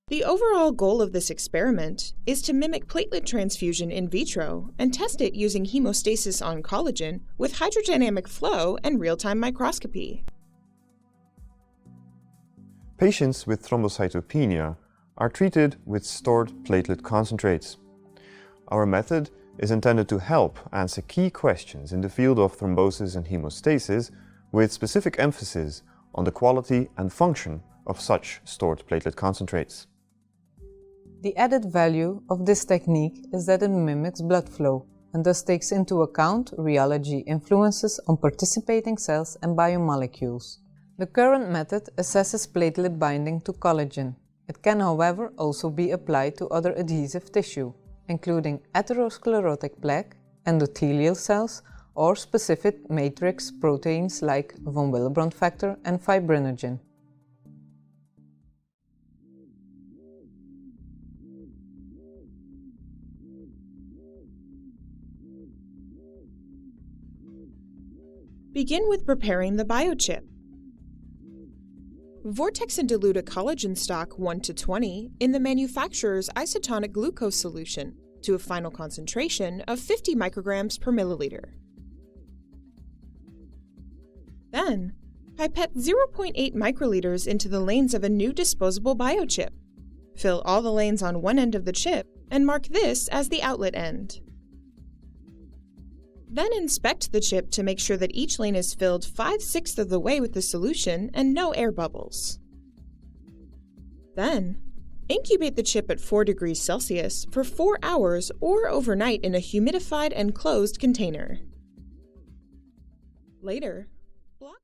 The overall goal of this experiment is to mimic platelet transfusion in vitro and test it using hemostasis on collagen with hydrodynamic flow and real-time microscopy. Patients with thrombocytopenia are treated with stored platelet concentrates. Our method is intended to help answer key questions in the field of thrombosis and hemostasis, with specific emphasis on the quality and function of such stored platelet concentrates. The added value of this technique is that it mimics blood flow and thus takes into account rheology influences on participating cells and biomolecules. The current method assesses platelet binding to collagen. It can, however, also be applied to other adhesive tissue, including atherosclerotic plaque, endothelial cells, or specific matrix proteins like von Willebrand factor and fibrinogen. Begin with preparing the biochip. Vortex and dilute a collagen stock 1 to 20 in the manufacturer's isotonic glucose solution to a final concentration of 50 micrograms per milliliter. Then, pipette 0.8 microliters into the lanes of a new disposable biochip. Fill all the lanes on one end of the chip and mark this as the outlet end. Then inspect the chip to make sure that each lane is filled 5/6 of the way with the solution and no air bubbles. Then, incubate the chip at 4 degrees Celsius for 4 hours or overnight in a humidified and closed container. Later,